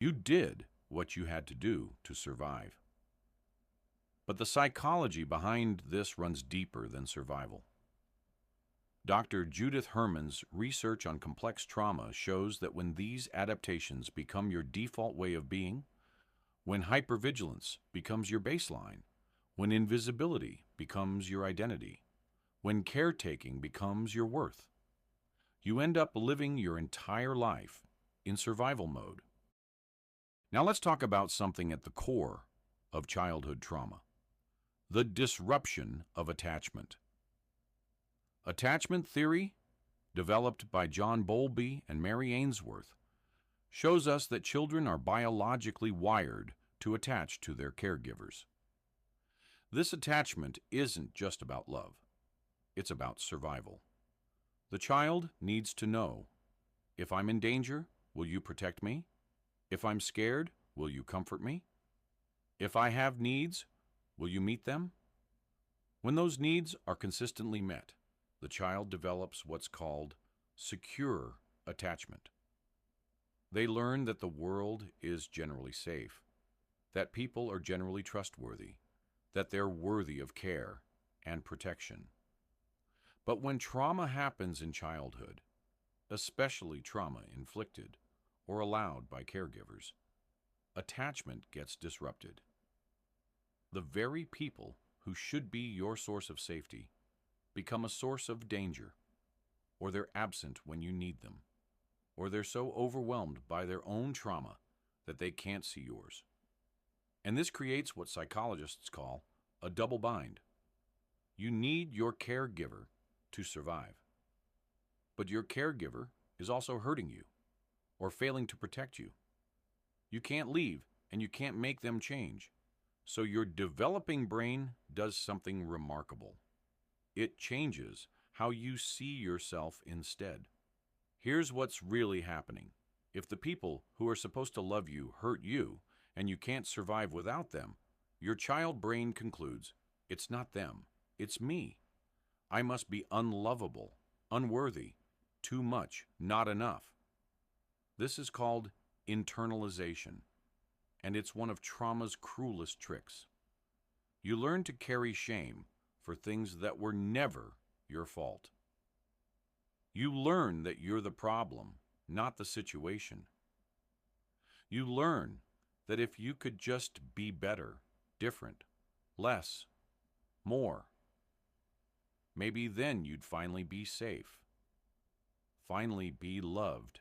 You did what you had to do to survive. But the psychology behind this runs deeper than survival. Dr. Judith Herman's research on complex trauma shows that when these adaptations become your default way of being, when hypervigilance becomes your baseline, when invisibility becomes your identity, when caretaking becomes your worth, you end up living your entire life in survival mode. Now let's talk about something at the core of childhood trauma: the disruption of attachment. Attachment theory, developed by John Bowlby and Mary Ainsworth, shows us that children are biologically wired to attach to their caregivers. This attachment isn't just about love. It's about survival. The child needs to know, if I'm in danger, will you protect me? If I'm scared, will you comfort me? If I have needs, will you meet them? When those needs are consistently met, the child develops what's called secure attachment. They learn that the world is generally safe, that people are generally trustworthy, that they're worthy of care and protection. But when trauma happens in childhood, especially trauma inflicted or allowed by caregivers, attachment gets disrupted. The very people who should be your source of safety become a source of danger, or they're absent when you need them, or they're so overwhelmed by their own trauma that they can't see yours. And this creates what psychologists call a double bind. You need your caregiver to survive, but your caregiver is also hurting you or failing to protect you. You can't leave and you can't make them change. So your developing brain does something remarkable. It changes how you see yourself instead. Here's what's really happening. If the people who are supposed to love you hurt you and you can't survive without them, your child brain concludes, it's not them, it's me. I must be unlovable, unworthy, too much, not enough. This is called internalization, and it's one of trauma's cruelest tricks. You learn to carry shame for things that were never your fault. You learn that you're the problem, not the situation. You learn that if you could just be better, different, less, more, maybe then you'd finally be safe, finally be loved